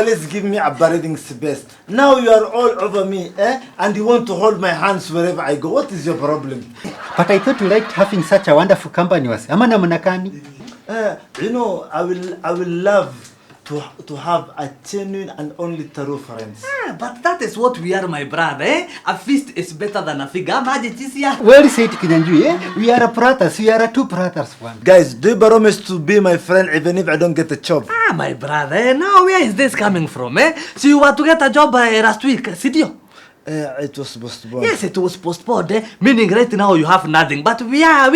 please give me a breathing space. Now you are all over me, and you want to hold my hands wherever I go. What is your problem? But I thought you liked having such a wonderful company. Amana munakani. You know, I will love to have a genuine and only true friends. But that is what we are, my brother. A feast is better than a figure. Well said, Kinyanjui. We are brothers. We are two brothers. One. Guys, do you promise to be my friend even if I don't get a job? My brother. Now where is this coming from? So you were to get a job last week, Sidio? It was postponed. Yes, it was postponed. Meaning right now you have nothing. But we are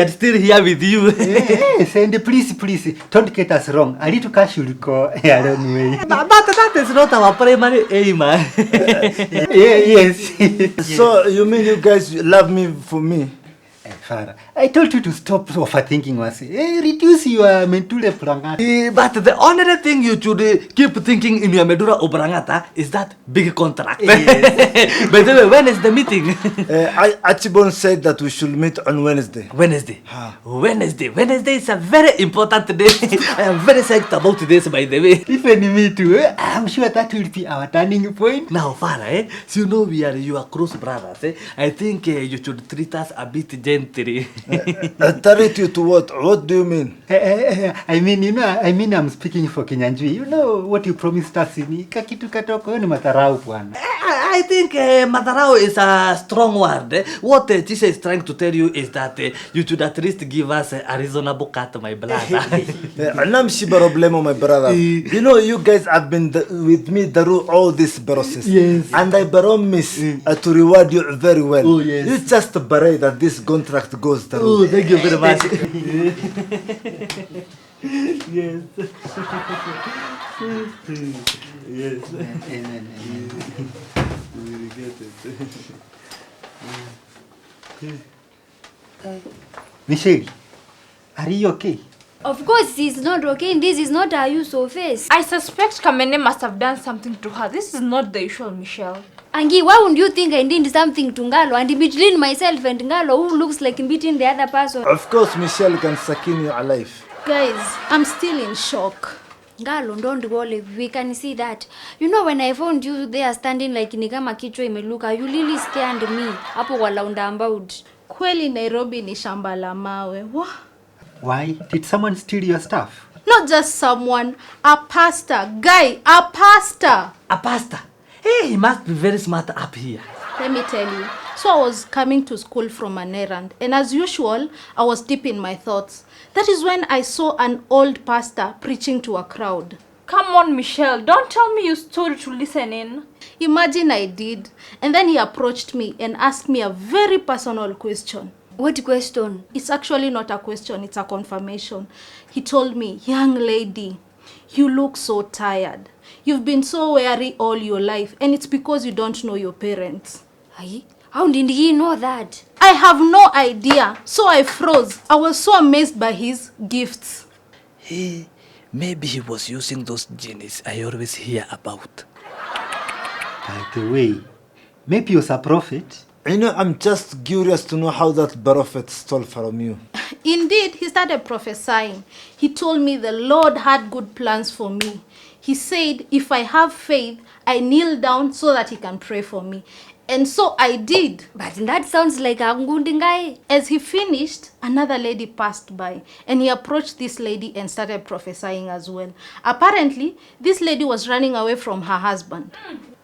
still here with you. Yes, and please, don't get us wrong. A little cash will go along way. But that is not our primary aim. Yes. So you mean you guys love me for me? Farah, I told you to stop overthinking. Reduce your medulla oblongata. But the only thing you should keep thinking in your medulla oblongata is that big contract. Yes. By the way, when is the meeting? Achibon said that we should meet on Wednesday. Wednesday is a very important day. I am very psyched about this, by the way. Even me too. I'm sure that will be our turning point. Now, Farah, so you know we are your close brothers. I think you should treat us a bit gently. Treat you to what? What do you mean? I mean, I'm speaking for Kinyanjui. You know what you promised us in kakitu katoko ni matarau bwana. I think matarau is a strong word. What Tisha is trying to tell you is that you should at least give us a reasonable cut, my brother. I'm problemo, my brother. You know, you guys have been with me through all this process. Yes. And I promise to reward you very well. Oh, yes. You just pray that this contract goes through. Oh, thank you very much. Yes. Yes. We get it. Michelle, are you okay? Of course he's not okay. This is not her usual face. I suspect Kamene must have done something to her. This is not the usual Michelle. Angie, why would you think I did something to Ngalo and between myself and Ngalo, who looks like beating the other person? Of course, Michelle can skin you alive. Guys, I'm still in shock. Ngalo, don't worry. We can see that. You know, when I found you there standing like nikama kichwa imeluka, you really scared me. Hapo walaunda about. Kweli Nairobi ni shamba la mawe. Why? Did someone steal your stuff? Not just someone. A pastor. Guy, a pastor. A pastor? Hey, he must be very smart up here. Let me tell you. So I was coming to school from an errand. And as usual, I was deep in my thoughts. That is when I saw an old pastor preaching to a crowd. Come on, Michelle. Don't tell me you stood to listen in. Imagine I did. And then he approached me and asked me a very personal question. What question? It's actually not a question, it's a confirmation. He told me, young lady, you look so tired. You've been so weary all your life, and it's because you don't know your parents. How did he know that? I have no idea. So I froze. I was so amazed by his gifts. Maybe he was using those genies I always hear about. By the way, maybe he was a prophet. You know, I'm just curious to know how that prophet stole from you. Indeed, he started prophesying. He told me the Lord had good plans for me. He said, if I have faith, I kneel down so that he can pray for me. And so I did. But that sounds like a good guy. As he finished, another lady passed by. And he approached this lady and started prophesying as well. Apparently, this lady was running away from her husband.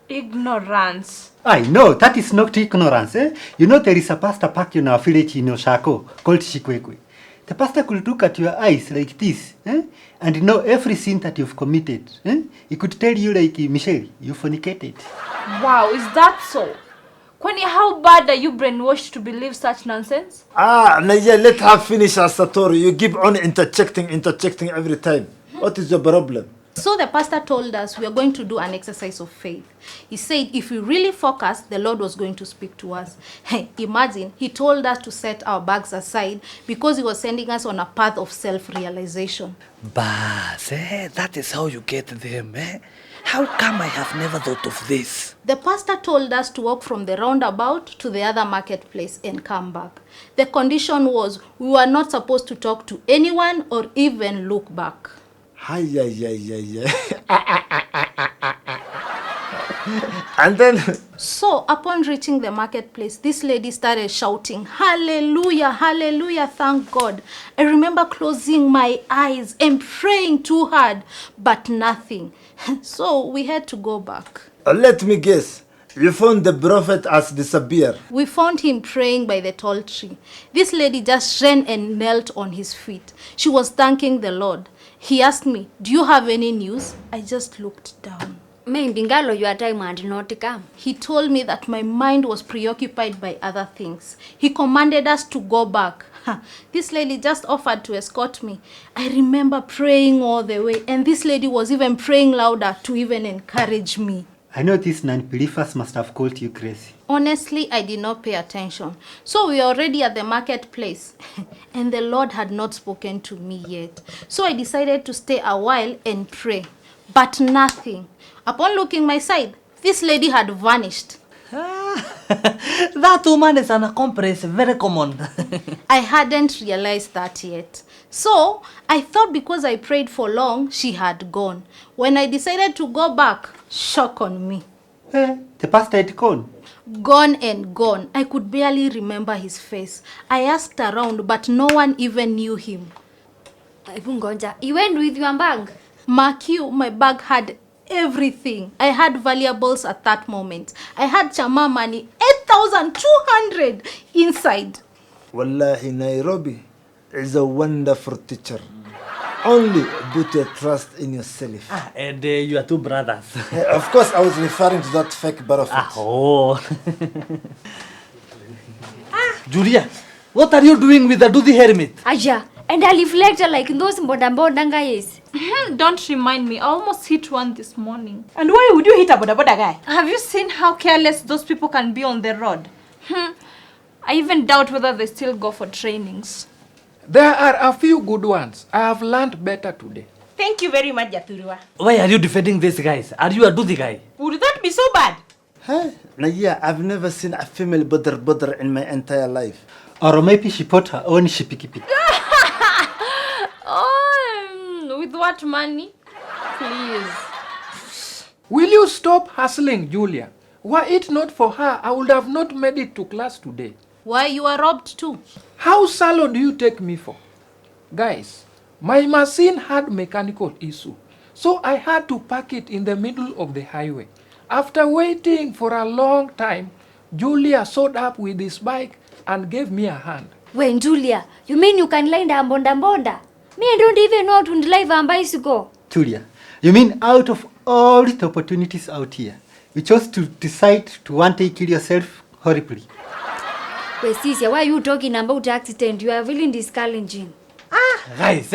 Ignorance. I know, that is not ignorance. You know, there is a pastor packed in our village in Oshako called Shikwekwe. The pastor could look at your eyes like this and know every sin that you've committed. He could tell you like, Michelle, you fornicated. Wow, is that so? Kwani, how bad are you brainwashed to believe such nonsense? Naya, let her finish her story. You keep on interjecting every time. What is your problem? So the pastor told us we are going to do an exercise of faith. He said if we really focus, the Lord was going to speak to us. Hey, imagine, he told us to set our bags aside because he was sending us on a path of self-realization. But that is how you get them, How come I have never thought of this? The pastor told us to walk from the roundabout to the other marketplace and come back. The condition was we were not supposed to talk to anyone or even look back. Hi, yeah. And then, So, upon reaching the marketplace, this lady started shouting, "Hallelujah, hallelujah, thank God." I remember closing my eyes and praying too hard, but nothing. So, we had to go back. let me guess. You found the prophet has disappeared. We found him praying by the tall tree. This lady just ran and knelt on his feet. She was thanking the Lord. He asked me, "Do you have any news?" I just looked down. Maybe ngalo your time and not come. He told me that my mind was preoccupied by other things. He commanded us to go back. This lady just offered to escort me. I remember praying all the way, and this lady was even praying louder to even encourage me. I know these non-believers must have called you crazy. Honestly, I did not pay attention. So we were already at the marketplace and the Lord had not spoken to me yet. So I decided to stay a while and pray. But nothing. Upon looking my side, this lady had vanished. That woman is an accomplice, very common. I hadn't realized that yet. So I thought because I prayed for long, she had gone. When I decided to go back, shock on me. The pastor had gone. Gone and gone. I could barely remember his face. I asked around, but no one even knew him. Ibungonja, you went with your bag? Mark you, my bag had everything. I had valuables at that moment. I had chama money, 8,200 inside. Wallahi, Nairobi is a wonderful teacher. Only put your trust in yourself. And your two brothers. Of course, I was referring to that fake prophet. Julia, what are you doing with the Dudi hermit? Aja, and I reflect like those boda guys. Don't remind me. I almost hit one this morning. And why would you hit a boda guy? Have you seen how careless those people can be on the road? I even doubt whether they still go for trainings. There are a few good ones. I have learned better today. Thank you very much, Jaturiwa. Why are you defending these guys? Are you a Dudi guy? Would that be so bad? Hey, Naya, I've never seen a female butter in my entire life. Or maybe she bought her own shipiki. With what money? Please. Will you stop hustling, Julia? Were it not for her, I would have not made it to class today. Why, you are robbed too? How shallow do you take me for? Guys, my machine had mechanical issue, so I had to park it in the middle of the highway. After waiting for a long time, Julia showed up with his bike and gave me a hand. When Julia, you mean you can land a bonda? Me, I don't even know how to drive a bicycle. Julia, you mean out of all the opportunities out here, you chose to decide to one day kill yourself horribly? Wait, Shisia, why are you talking about accident? You are really discouraging. Guys,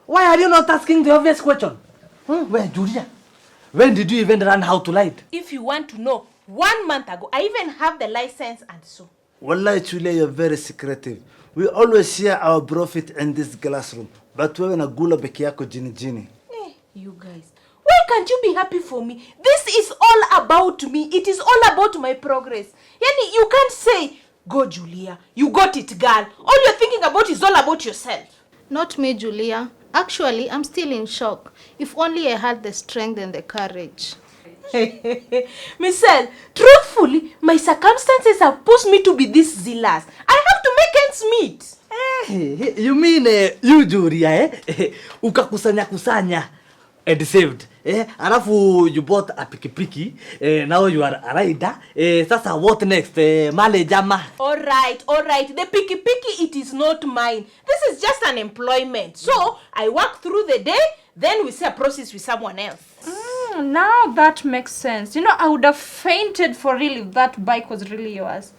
why are you not asking the obvious question? Where, Julia? When did you even learn how to light? If you want to know, 1 month ago, I even have the license and so. Wallahi, Julia, you're very secretive. We always share our profit in this classroom. But we're na gula beki yako jini. You guys, why can't you be happy for me? This is all about me. It is all about my progress. Yani, you can't say, "Go, Julia. You got it, girl." All you're thinking about is all about yourself. Not me, Julia. Actually, I'm still in shock. If only I had the strength and the courage. Michelle, truthfully, my circumstances have pushed me to be this zealous. I have to make ends meet. You mean you, Julia, ukakusanya and saved. Alafu you bought a pikipiki. Now you are a rider. Sasa what next? Male jama. All right. The piki, it is not mine. This is just an employment. So, I work through the day, then we see a process with someone else. Now that makes sense. You know, I would have fainted for real if that bike was really yours.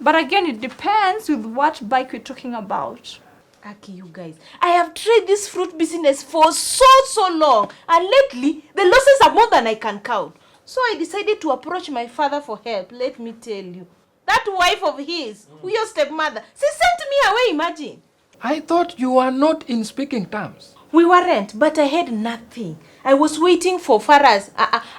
But again, it depends with what bike we're talking about. Aki, you guys, I have tried this fruit business for so long, and lately the losses are more than I can count. So I decided to approach my father for help. Let me tell you, that wife of his, your stepmother, she sent me away. Imagine. I thought you were not in speaking terms. We weren't, but I had nothing. I was waiting for Farah's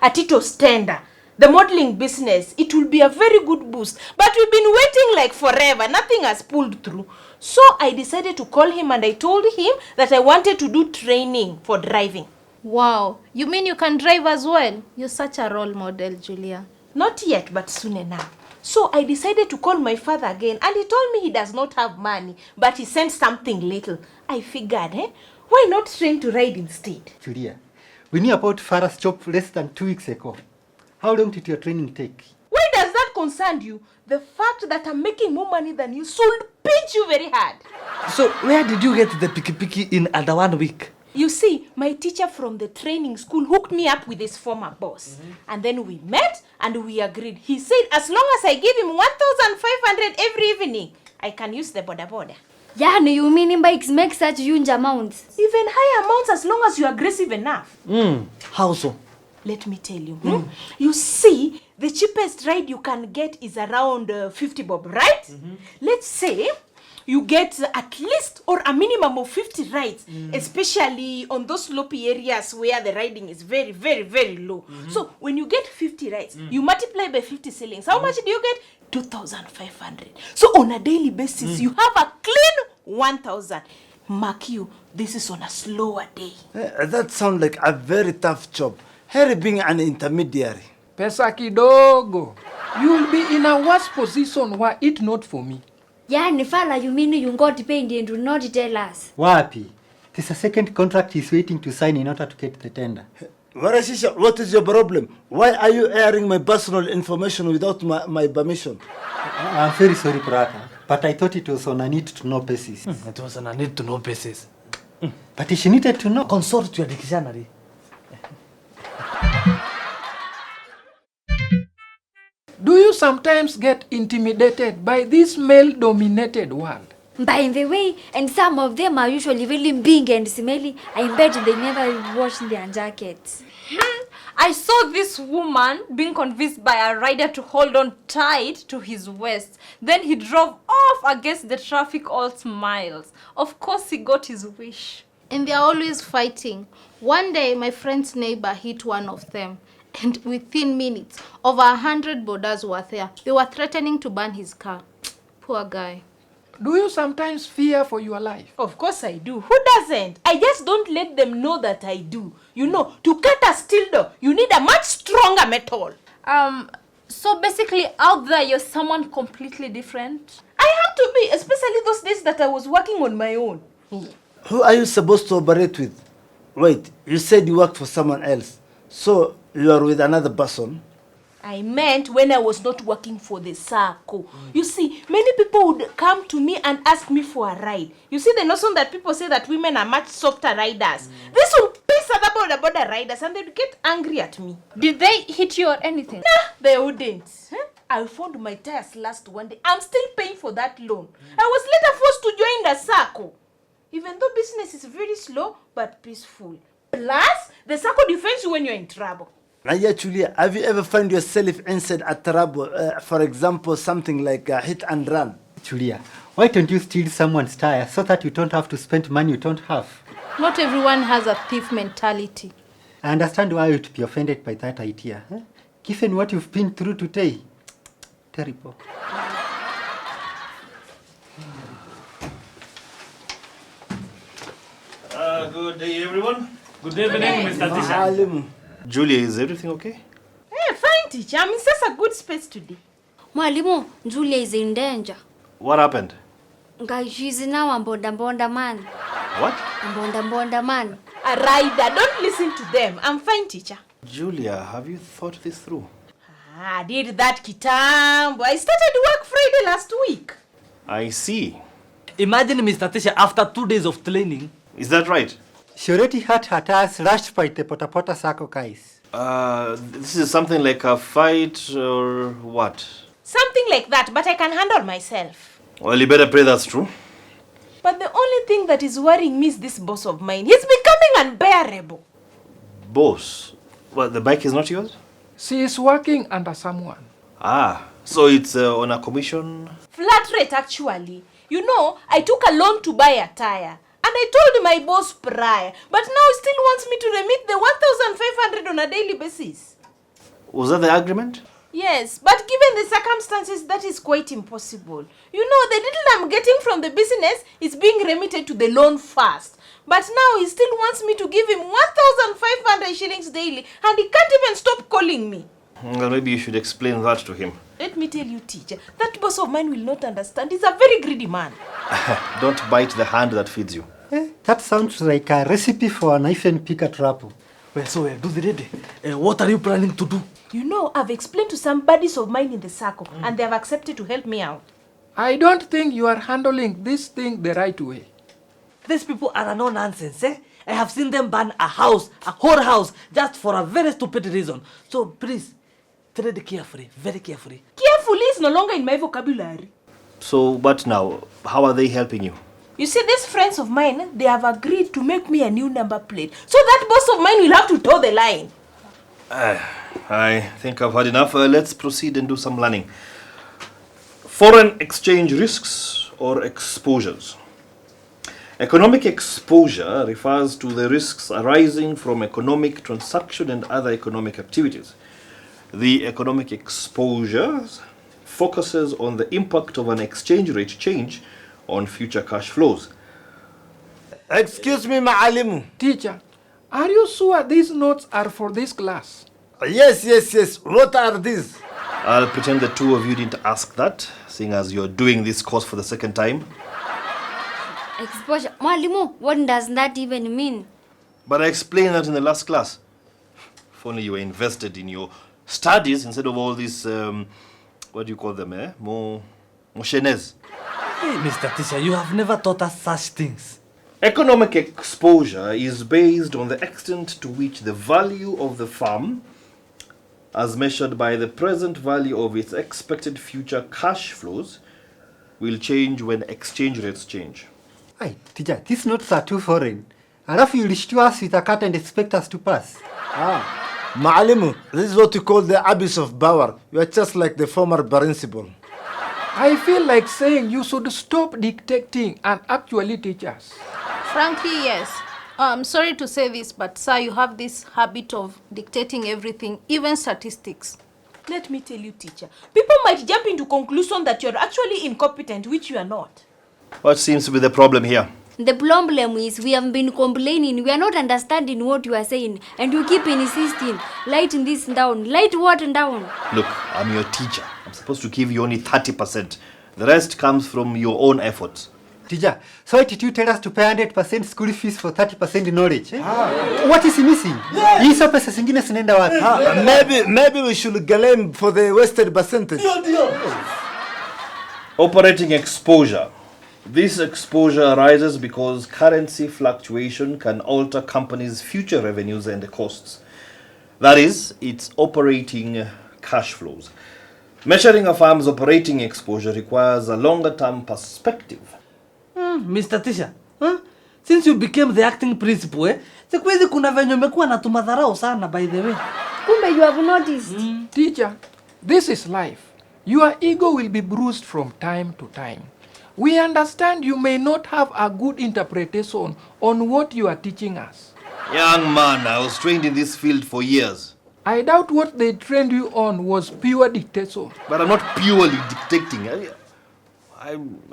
Atito's tender. the modeling business, it will be a very good boost. But we've been waiting like forever. Nothing has pulled through. So I decided to call him and I told him that I wanted to do training for driving. Wow, you mean you can drive as well? You're such a role model, Julia. Not yet, but soon enough. So I decided to call my father again and he told me he does not have money, but he sent something little. I figured, why not train to ride instead? Julia, we knew about Farah's job less than 2 weeks ago. How long did your training take? Why does that concern you? The fact that I'm making more money than you should pinch you very hard. So where did you get the piki in under 1 week? You see, my teacher from the training school hooked me up with his former boss. And then we met and we agreed. He said as long as I give him 1,500 every evening, I can use the boda. Yani, you mean bikes make such huge amounts? Even higher amounts as long as you are aggressive enough. How so? Let me tell you. You see, the cheapest ride you can get is around 50 bob, right? Let's say you get at least or a minimum of 50 rides, especially on those slopey areas where the riding is very, very, very low. So when you get 50 rides, you multiply by 50 ceilings. How much do you get? 2,500. So on a daily basis, you have a clean 1,000. Mark you, this is on a slower day. That sounds like a very tough job. Harry being an intermediary. Pesa kidogo. You will be in a worse position were it not for me. Yani, Farah, you mean you got paid and do not tell us? Wapi? There's a second contract he's waiting to sign in order to get the tender. Shisia, what is your problem? Why are you airing my personal information without my permission? I'm very sorry, brother, but I thought it was on a need-to-know basis. It was on a need-to-know basis. But she needed to know. Consult your dictionary. Do you sometimes get intimidated by this male-dominated world? By the way, and some of them are usually really big and smelly. I bet they never wash their jackets. I saw this woman being convinced by a rider to hold on tight to his waist. Then he drove off against the traffic, all smiles. Of course, he got his wish. And they're always fighting. One day, my friend's neighbor hit one of them. And within minutes, over 100 boarders were there. They were threatening to burn his car. Poor guy. Do you sometimes fear for your life? Of course I do. Who doesn't? I just don't let them know that I do. You know, to cut a steel door, you need a much stronger metal. So basically out there you're someone completely different. I have to be, especially those days that I was working on my own. Who are you supposed to operate with? Wait, you said you work for someone else. So you are with another person? I meant when I was not working for the circle. You see, many people would come to me and ask me for a ride. You see the notion that people say that women are much softer riders. This will piss other border riders and they'd get angry at me. Did they hit you or anything? Nah, they wouldn't. I found my tires last one day. I'm still paying for that loan. I was later forced to join the circle. Even though business is very slow but peaceful. Plus, the circle defends you when you're in trouble. Naya Julia, have you ever found yourself inside a trouble? For example, something like a hit and run? Julia, why don't you steal someone's tire so that you don't have to spend money you don't have? Not everyone has a thief mentality. I understand why you'd be offended by that idea. Given what you've been through today. Terrible. Good day, everyone. Good evening, Mr. Teacher. Julia, is everything okay? Hey, fine teacher. I'm in such a good space today. Mwalimu, Julia is in danger. What happened? Guys, she's now a bonda man. What? A bonda man. A rider. Don't listen to them. I'm fine, teacher. Julia, have you thought this through? I did that kitambo. I started work Friday last week. I see. Imagine, Mr. Teacher, after 2 days of training. Is that right? She already had her tires rushed by the Pota Circle guys. This is something like a fight or what? Something like that, but I can handle myself. Well, you better pray that's true. But the only thing that is worrying me is this boss of mine. He's becoming unbearable. Boss? Well, the bike is not yours? She is working under someone. Ah, so it's on a commission? Flat rate, actually. You know, I took a loan to buy a tire. And I told my boss prior, but now he still wants me to remit the 1,500 on a daily basis. Was that the agreement? Yes, but given the circumstances, that is quite impossible. You know, the little I'm getting from the business is being remitted to the loan first. But now he still wants me to give him 1,500 shillings daily, and he can't even stop calling me. Well, maybe you should explain that to him. Let me tell you, teacher, that boss of mine will not understand. He's a very greedy man. Don't bite the hand that feeds you. That sounds like a recipe for a knife and pick a trap. Well, so do the ready. What are you planning to do? You know, I've explained to some buddies of mine in the circle, and they have accepted to help me out. I don't think you are handling this thing the right way. These people are a no-nonsense, eh? I have seen them burn a house, a whole house, just for a very stupid reason. So please, tread carefully, very carefully. Carefully is no longer in my vocabulary. So, what now? How are they helping you? You see, these friends of mine, they have agreed to make me a new number plate. So that boss of mine will have to toe the line. I think I've had enough. Let's proceed and do some learning. Foreign exchange risks or exposures. Economic exposure refers to the risks arising from economic transaction and other economic activities. The economic exposure focuses on the impact of an exchange rate change on future cash flows. Excuse me, Ma'alimu. Teacher, are you sure these notes are for this class? Yes. What are these? I'll pretend the two of you didn't ask that, seeing as you're doing this course for the second time. Exposure. Mwalimu, what does that even mean? But I explained that in the last class. If only you were invested in your studies instead of all these, what do you call them, eh? Moshenez. Hey, Mr. Teacher, you have never taught us such things. Economic exposure is based on the extent to which the value of the firm, as measured by the present value of its expected future cash flows, will change when exchange rates change. Hey, teacher, these notes are too foreign. Alafu you wish to us with a cut and expect us to pass. Ma'alimu, this is what you call the abyss of power. You are just like the former principal. I feel like saying you should stop dictating and actually teach us. Frankly, yes. I'm sorry to say this, but sir, you have this habit of dictating everything, even statistics. Let me tell you, teacher, people might jump into conclusion that you're actually incompetent, which you are not. What seems to be the problem here? The problem is we have been complaining. We are not understanding what you are saying. And you keep insisting. Light this down. Light what down? Look, I'm your teacher. I'm supposed to give you only 30%. The rest comes from your own efforts. Teacher, so why did you tell us to pay 100% school fees for 30% knowledge? What is missing? Hizo pesa zingine zinaenda wapi? Maybe we should claim for the wasted percentage. Operating exposure. This exposure arises because currency fluctuation can alter companies' future revenues and costs. That is, its operating cash flows. Measuring a firm's operating exposure requires a longer-term perspective. Mr. Teacher, since you became the acting principal, siku hizi kuna venye umekuwa na tumadharau sana, by the way. Kumbe you have noticed. Teacher, this is life. Your ego will be bruised from time to time. We understand you may not have a good interpretation on what you are teaching us. Young man, I was trained in this field for years. I doubt what they trained you on was pure dictation. But I'm not purely dictating.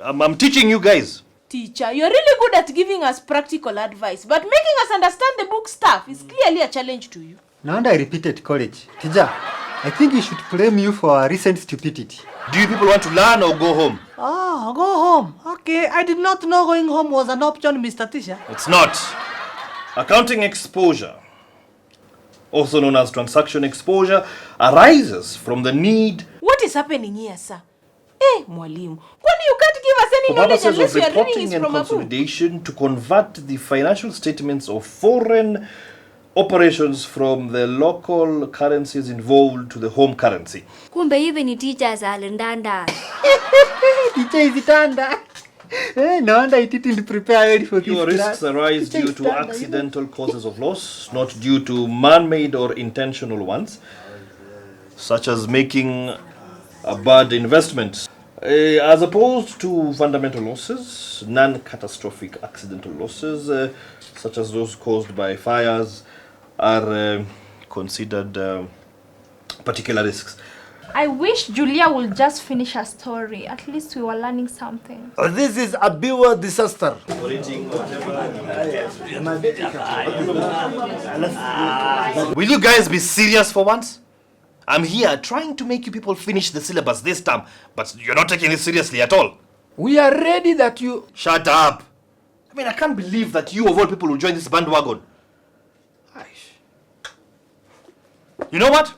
I'm teaching you guys. Teacher, you're really good at giving us practical advice, but making us understand the book stuff is clearly a challenge to you. No wonder I repeated college. Teacher, I think we should blame you for our recent stupidity. Do you people want to learn or go home? Oh, go home. Okay, I did not know going home was an option, Mr. Teacher. It's not. Accounting exposure, also known as transaction exposure, arises from the need What is happening here, sir? Mwalimu, kwani you can't give us any for knowledge purposes unless of you are reading reporting it and from a book? consolidation to convert the financial statements of foreign operations from the local currencies involved to the home currency. Kumbe even teachers are ndanda. Teacher is itanda. No wonder I didn't prepare ready for this Your risks arise due to accidental causes of loss, not due to man-made or intentional ones, such as making a bad investment. As opposed to fundamental losses, non-catastrophic accidental losses, such as those caused by fires, are considered particular risks. I wish Julia would just finish her story. At least we were learning something. This is a pure disaster. Will you guys be serious for once? I'm here trying to make you people finish the syllabus this term, but you're not taking it seriously at all. We are ready that you... Shut up. I mean, I can't believe that you of all people will join this bandwagon. Aish. You know what?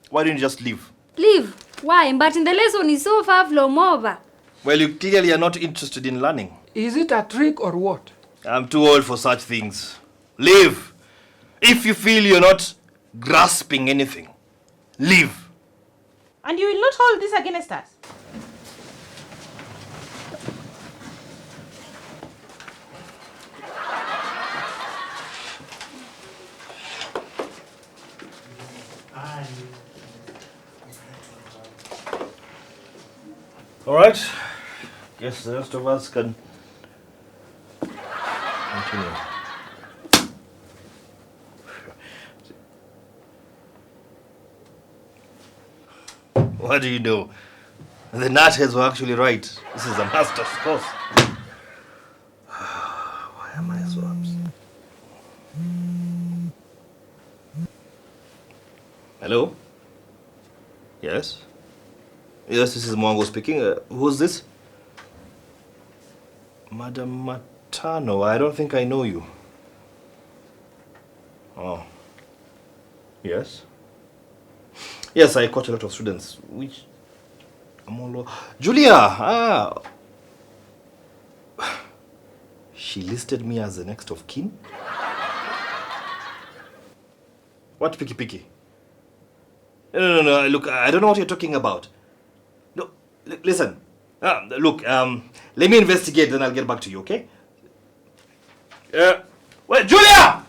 Why don't you just leave? Leave? Why? But in the lesson is so far from over. Well, you clearly are not interested in learning. Is it a trick or what? I'm too old for such things. Leave. If you feel you're not grasping anything, leave. And you will not hold this against us? All right. Yes, the rest of us can continue. What do you know? The nutheads were actually right. This is a master's course. Why am I so upset? Hello? Yes? Yes, this is Mwango speaking. Who's this? Madam Matano. I don't think I know you. Oh. Yes? Yes, I caught a lot of students. Which? Amolo. Julia! Ah! She listed me as the next of kin? What picky? No. Look, I don't know what you're talking about. No, listen. Look, let me investigate, then I'll get back to you, okay? Wait, Julia!